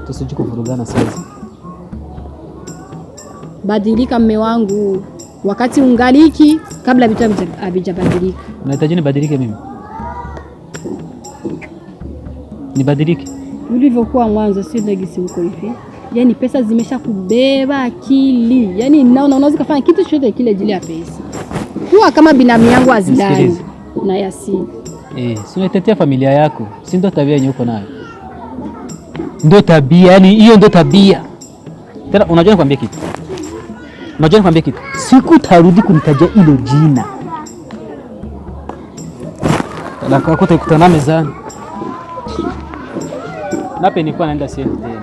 tusije kuvurugana sasa. Badilika mme wangu, wakati ungaliki kabla vitu havijabadilika. Unahitaji nibadilike mimi? Nibadilike? Ulivyokuwa mwanzo sio ndegisi uko hivi. Yaani pesa zimesha kubeba akili. Yaani unaweza kufanya kitu chochote kile jili ya pesa. Kuwa kama binamu yangu Azilani na Yasini. Si unatetea familia yako. Si ndo tabia yenye uko nayo? Ndo tabia, yani hiyo ndo tabia. Tena unajua nikwambie kitu. Siku tarudi kunitajia hilo jina. Talaka kote kutana mezani. Nape nilikuwa naenda sehemu tena.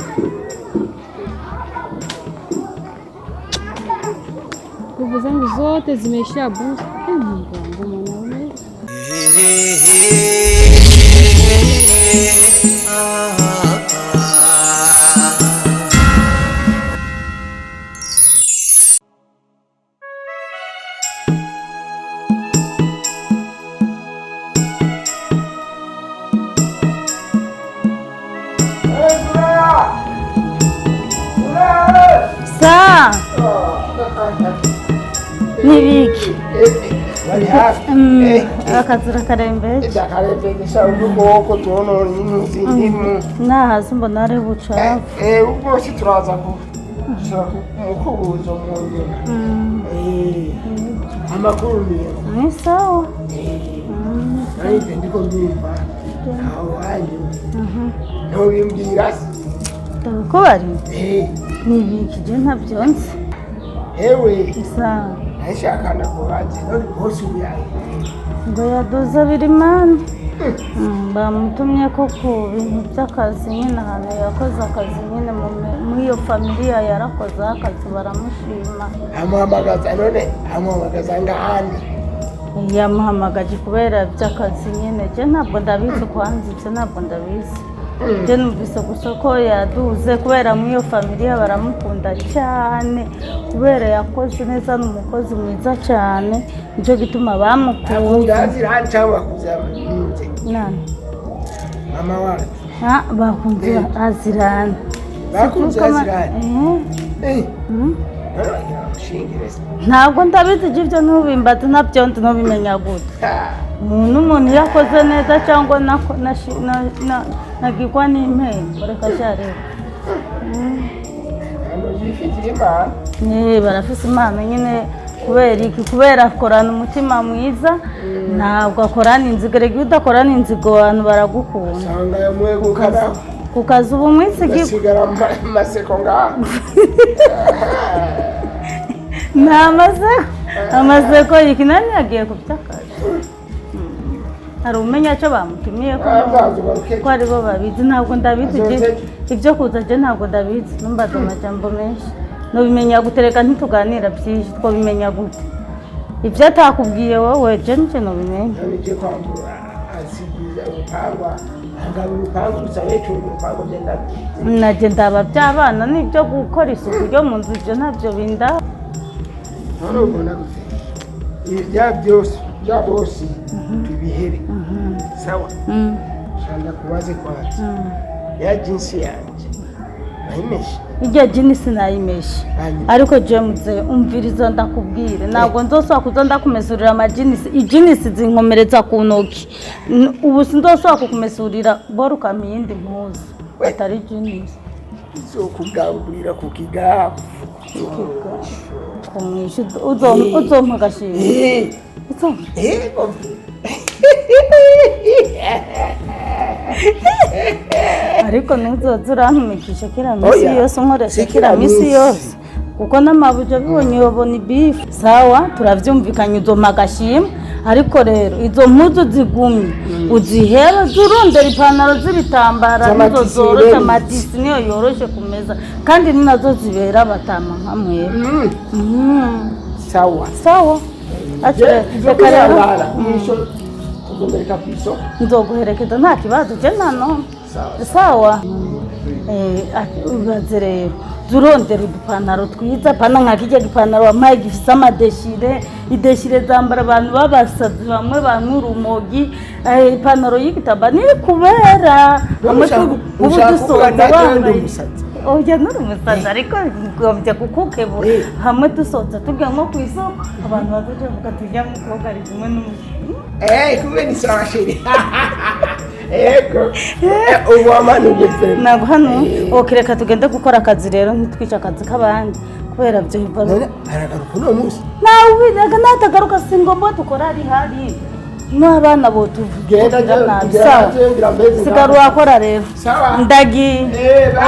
Nguvu zangu zote zimeisha boost. Mungu wangu mwanaume. Nibiki akazira karembe uko tuono nzimu nahazi mbona ari buca ubwo si turaza mukubuzo munye amakuru ni sawa ari ndiko ndimba aho hanje no bimbwira ko bari nibiki je ntabyonse ewe sawa ashaka nakubaze none bose uyaye ngo yadoza birimani bamutumye ko ku bintu by'akazi nyine ahantu yakoze akazi nyine muri iyo familiya yarakoze akazi baramushima amuhamagaza ngahandi yamuhamagaje kubera by'akazi nyine je ntabwo ndabizi kwanza ibyo ntabwo ndabizi je numvise gusa ko yaduze kubera muri iyo familiya baramukunda cyane kubera yakoze neza n'umukozi mwiza cyane nicyo gituma bamukunda nani mama wacu bakunze Azirani ntabwo ndabizi ibyo ntubimbaze ntabyo ntubimenya gute umuntu yakoze neza cyangwa nagirwa n'impembo reka cyareba barafise impano nyine kubera akorana umutima mwiza ntabwo akorana inzigo rege udakorana inzigo abantu baragukunda ku kazi ubu mwisiga amaseko ngaho amaseko yikinani yagiye ku by'akazi hari umenya cyo bamutumiye ko ari bo babizi ntabwo ndabizi ibyo kuza je ntabwo ndabizi numbaza amajambo menshi nubimenya gutereka ntituganira byinshi twabimenya gute ibyo atakubwiye wowe je nje nubimenya naje ndaba by'abana nibyo gukora isuku ryo mu nzu ibyo ntabyo binda ibya byose bya bose tubihere sawa shanda kubaze kwanza ya jinsi yanje nayimeshi ijya jinsi nayimeshi ariko James umviriza ndakubwire ntabwo nzoswa kuza ndakumezurira amajinisi ijinisi zinkomereza ku ntoki ubu sindoswa kukumesurira bora ukamiyindi mpuzu atari jinisi zo kugamburira ku kigafu kumwisha uzompa agashimwe ariko nuzoza urantumikisha kira misi yose unkoresha kira misi yose kuko n'amabuja bibonye yobona ibifu sawa turavyumvikanye uzompa agashimwe ariko rero izo mpuzu zigumye uzihera zurondera ipantaro z'ibitambara nizo zoroshe amadisi niyo yoroshe kumeza kandi ninazo zibera batama nkamwe sawa reka rero nzoguherekeza nta kibazo je nano sawa ubaze rero zurondera udupantaro twiza pana nka kijya gipantaro wampaye gifise amadeshire ideshire zambara abantu babasazi bamwe banturumogi ipantaro y'igitamba ni kubera ubu dusoza wambaye oya nuri umusazi ariko ngombye kukukebura hamwe dusoza tujya nko ku isoko abantu bazoje bavuga tujya mu koga ari kumwe n'umusore kumwe ni sawa shiri ego ubu amani ugeze ntabwo hano okireka tugende gukora akazi rero ntitwice akazi k'abandi kubera byo bibazo aragaruka uno munsi nawe natagaruka si ngombwa dukora ari hari n'abana bo tuvugira nabi sawa sigara wakora rero ndagi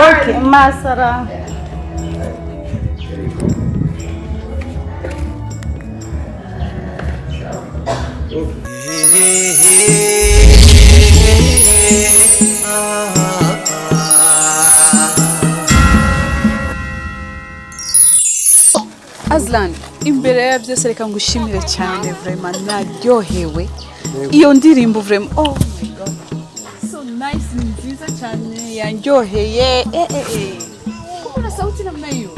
okay masara Azlan, imbere ya byose reka ngushimire cyane vraiment naryohewe iyo ndirimbo vraiment oh my god so nice nziza cyane yanyoheye kuna sauti namna hiyo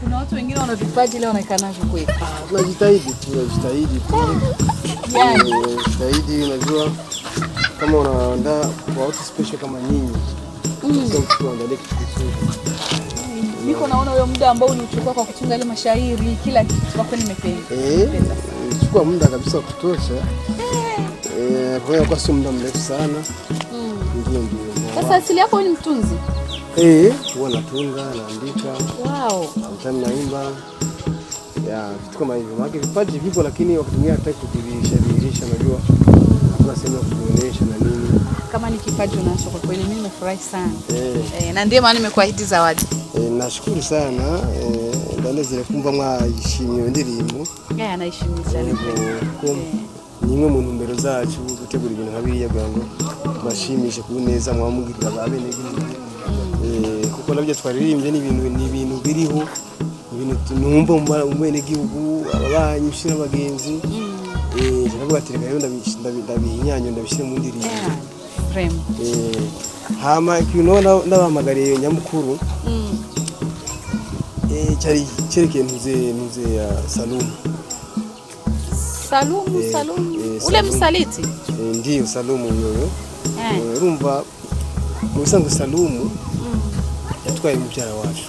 kuna watu wengine wana vipaji leo wanaonekana kweli tunajitahidi yani tunajitahidi unajua kama unaandaa kwa watu special kama nyinyi sio kuandalia kitu kizuri. Niko naona huyo muda ambao ulichukua kwa kutunga ile mashairi kila kitu kwa kweli nimependa. Chukua muda kabisa kutosha. Kwa sio muda mrefu sana. Ndio. Sasa asili yako ni mtunzi? Huwa natunga, naandika. Wow. Sometimes naimba. Vitu kama hivyo. Maana vipaji vipo lakini wakati mwingine hataki kudhihirisha unajua. Hakuna sehemu kuonyesha na nini. Kama ni kipaji unacho kwa kweli mimi nimefurahi sana. Na ndio maana nimekuahidi zawadi. Nashukuru sana ndane zile kumva mwayishimiye ndirimbo anayishimiye cyane ko nimwe mu ntumbero zacu gutegura ibintu nkabiriya bwango bashimishe kubuneza mwamugirira babene kuko nabyo twaririmbye ni ibintu biriho ibintu numva mu bene gihugu abanyushira abagenzi ndavuga ati reka ndabinyanyo ndabishire mu ndirimbo vraiment hama kinona ndabahamagariye nyamukuru cyari cyerekeye ntuze ya Salumu ule msaliti ndio Salumu yoyo urumva musanzwe Salumu yatwaye mubyara wacu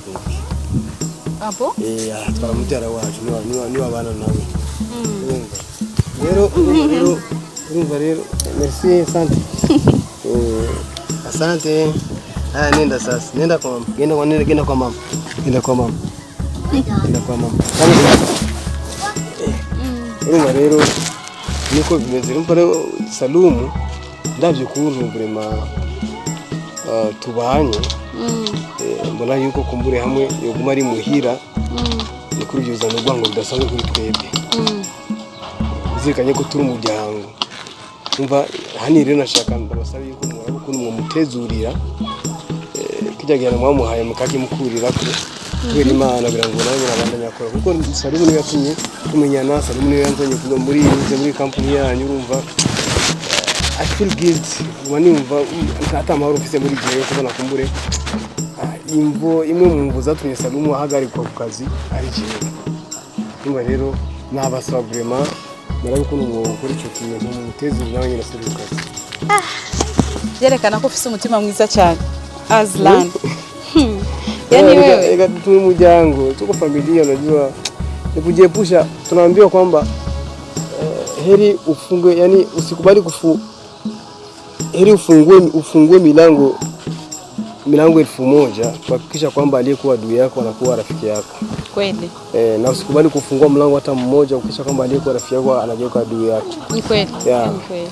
apo yatwara mubyara wacu ni abana nawe urumva rero merci asante nenda sasa nenda kwa mama genda kwa mama urumva rero niko bimeze urumva rero Salumu ndavye kuntu vraiment tubanye mbona yuko kumbure hamwe yoguma ari muhira nikurujuza no gwango bidasanzwe kuri twebwe zikanye ko turi umuryango umva hani rero nashaka ndabasaba yuko murabo kuntu mumutezurira kijagera mwamuhaye mukaki mukurira ko kubera Imana birango nawe nabandanya akora kuko Salumu niwe yatumye tumenyana Salumu niwe yanzanye kuva muri kampani yanyu urumva I feel guilty wanimva nkata amahoro ufite muri gihe kuko nakumbure imwe mu mvu zatumye Salumu ahagarikwa ku kazi ari kintu umva rero nabasaba vraiment murabikuntu mukora icyo kintu mumutezurira nawe nyine asubira ku kazi yerekana ko ufite umutima mwiza cyane Azlan yani wewe tuli mjango tuko familia unajua nikujiepusha tunaambiwa kwamba heri ufungue yani usikubali heri ufungue milango 1000 kuhakikisha kwamba aliyekuwa adui yako anakuwa rafiki yako kweli na usikubali kufungua mlango hata mmoja kuhakikisha kwamba aliyekuwa rafiki yako anageuka adui yako ni kweli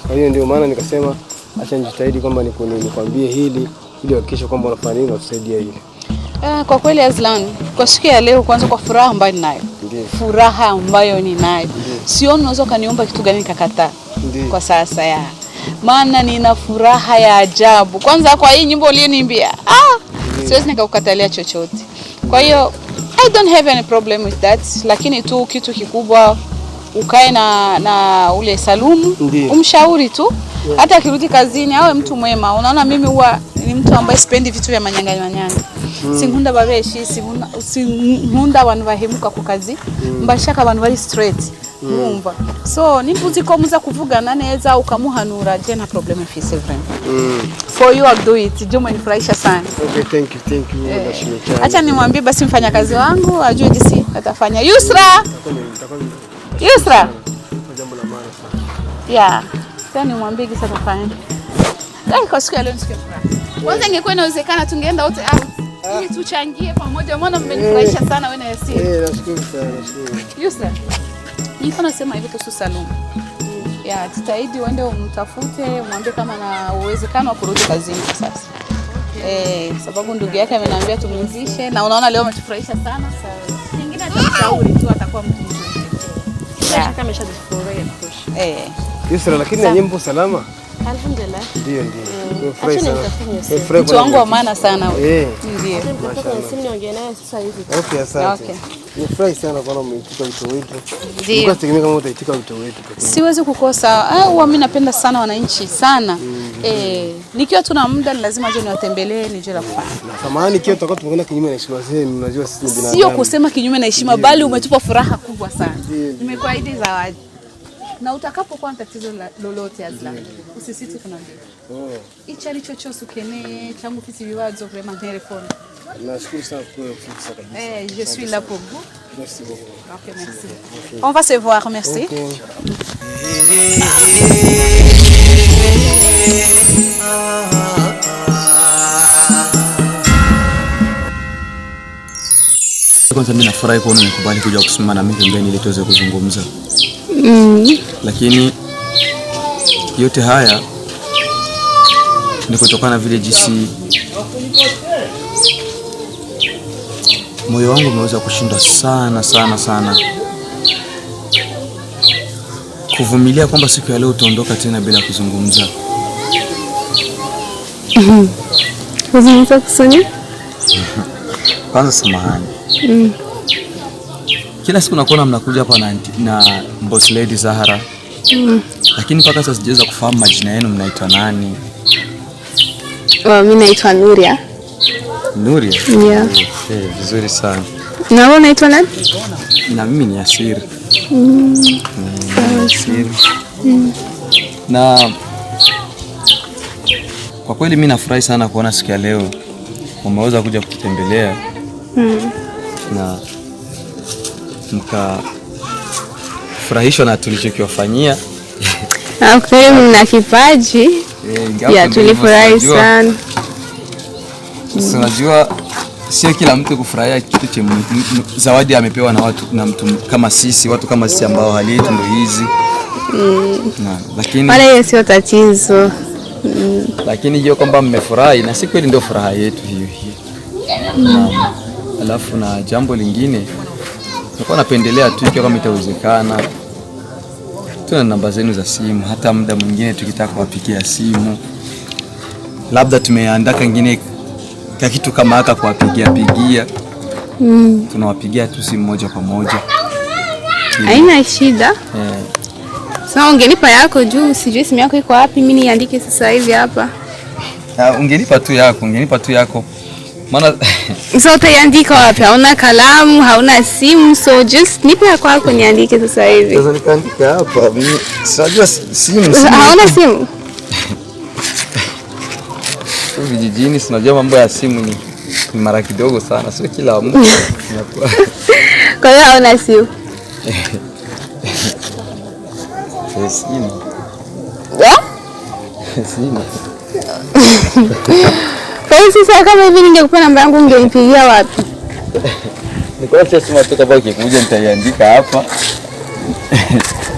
kwa hiyo ndio maana nikasema acha nijitahidi kwamba nikwambie hili ili hakikisha kwamba unafanya nini na tusaidia hili. Kwa kweli Azlan, kwa siku ya leo kwanza kwa furaha ambayo ninayo. Furaha ambayo ninayo. Sioni unaweza kaniomba kitu gani nikakataa. Kwa sasa maana nina furaha ya ajabu. Kwanza kwa hii nyimbo uliyoniimbia. Siwezi nikakukatalia chochote. Kwa hiyo I don't have any problem with that, lakini tu kitu kikubwa ukae na ule Salumu, umshauri tu. Hata akirudi kazini awe mtu mwema. Unaona mimi huwa ni mtu ambaye sipendi vitu vya manyanga. sinkunda babeshi, sinkunda abantu bahemuka ku kazi, mbashaka abantu bari straight. Urumva? So nimbuzi ko muza kuvugana neza ukamuhanura, je nta problem mfise vraiment. For you I'll do it. Jomo nifurahisha sana. Okay, thank you. Acha nimwambie basi mfanyakazi wangu ajue jinsi atafanya. Yusra. Jambo la maana sana. Yeah. Sasa nimwambie jinsi atafanya. Kwa siku ya leo nisikie furaha. Kwanza ingekuwa inawezekana tungeenda wote out. Ili tuchangie pamoja. Mbona mmenifurahisha sana wewe na Yasir? Nashukuru sana. Yusra. Niko nasema hivi kuhusu Salum. Ya, tutaidi uende umtafute, umwambie kama na uwezekano wa kurudi kazini kwa sasa. Sababu ndugu yake ameniambia tumzishe na unaona leo umetufurahisha sana. Kingine atashauri tu atakuwa mtu mzuri. Kama ameshajifurahia kutosha. Yusra, lakini na nyimbo salama? Alhamdulillah. Ndio. Mtu wangu wa maana sana wewe. Ndio. Okay, asante. Okay. Nifurahi sana kwa umeitika wito wetu. Ndio. Nikutegemea kama utaitika wito wetu. Siwezi kukosa. Mimi napenda sana wananchi sana. Nikiwa tuna muda lazima je niwatembelee nije la kufanya. Samahani kiyo tutakuwa tumekwenda kinyume na heshima zenu, unajua sisi ni binadamu. Sio kusema kinyume na heshima bali umetupa furaha kubwa sana. Nimekuahidi zawadi. Na utakapokuwa na tatizo lolote Azlan, usisite kuniambia. Ichi alichochosu kene changu kisi biwazo vraiment téléphone. Nashukuru sana kwa fursa kabisa. Je suis là pour vous. Merci beaucoup. OK, merci. On va se voir, merci. Okay. Kwanza mimi nafurahi kuona umekubali kuja kusimama na mimi pembeni ili tuweze kuzungumza. Lakini yote haya ni kutokana na vile jinsi moyo wangu umeweza kushinda sana kuvumilia kwamba siku ya leo utaondoka tena bila kuzungumza. Kuzungumza kusoni? Kwanza samahani. Kila siku nakuona mnakuja hapa na boss lady Zahara. Lakini mpaka sasa sijaweza kufahamu majina yenu, mnaitwa nani? Mimi naitwa Nuria. Nuria? Yeah. Vizuri sana. Na wewe unaitwa nani? Na mimi ni Yasir. Yasir. Na kwa kweli mimi nafurahi sana kuona siku ya leo umeweza kuja kutembelea. Na mkafurahishwa na tulichokiwafanyia. Okay, mna kipaji. Ya tulifurahi sana. Unajua sio kila mtu kufurahia kitu cha zawadi amepewa na watu na mtu kama sisi, watu kama sisi ambao hali yetu ndio hizi. Lakini wala hiyo sio tatizo. Lakini hiyo kwamba mmefurahi na si kweli ndio furaha yetu hiyo. Alafu na jambo lingine nilikuwa napendelea tu ikiwa kama itawezekana tuna namba zenu za simu, hata muda mwingine tukitaka kuwapigia simu, labda tumeandaa kingine kwa kitu kama haka kuwapigia tunawapigia tu simu moja kwa moja. Haina shida. Sasa ungenipa yako juu sijui simu yako iko wapi, mimi niandike sasa hivi hapa. Ungenipa tu yako. Maana sasa utaandika wapi? Hauna kalamu, hauna simu, so just nipe yako niandike sasa hivi. Sasa nikaandika hapa. Sijua simu. Hauna simu? Vijijini sinajua mambo ya simu ni mara kidogo sana, sio kila mtu anakuwa. Kwa hiyo hauna simu? Simu. Simu. Kwa hiyo sasa kama hivi ningekupa namba yangu ungenipigia wapi? Niko sasa tu kama ukikuja nitaiandika hapa.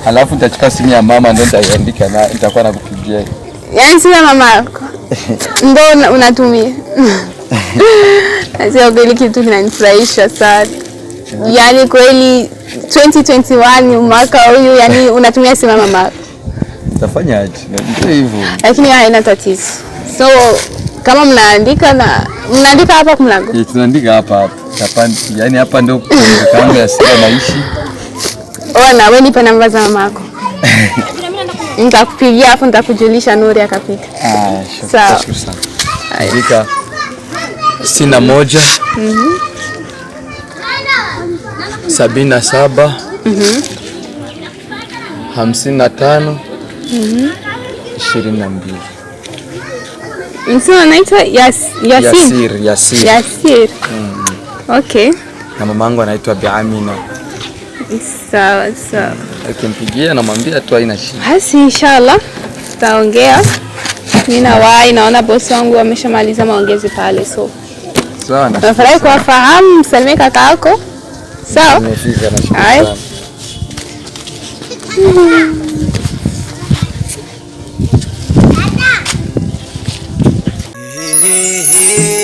Alafu nitachukua simu ya mama ndio nitaiandika na nitakuwa nakupigia. Yaani simu ya mama yako ndio unatumia? Sasa kweli kitu kinanifurahisha sana. Yaani kweli 2021 mwaka huu yani unatumia simu ya mama yako. Utafanyaje? Ndio hivyo. Lakini haina tatizo. So kama mnaandika hapa kwa mlango? Tunaandika hapa. Yaani hapa ndio kama ya sasa naishi. Na wewe nipe namba za mama yako. Nitakupigia hapo nitakujulisha Nuri akapita. Shukrani sana. Andika 61 77 55 22. Msema anaitwa Yasir. Yasir. Okay. Na mamangu anaitwa Bi Amina. Sawa sawa. Akimpigia namwambia tu haina shida. Basi inshallah tutaongea. Mimi na wai naona bosi wangu ameshamaliza maongezi pale, so sawa. Nafurahi kuwafahamu. Msalimie kaka yako. Sawa. Nimefika, nashukuru sana. Hey, hey, hey.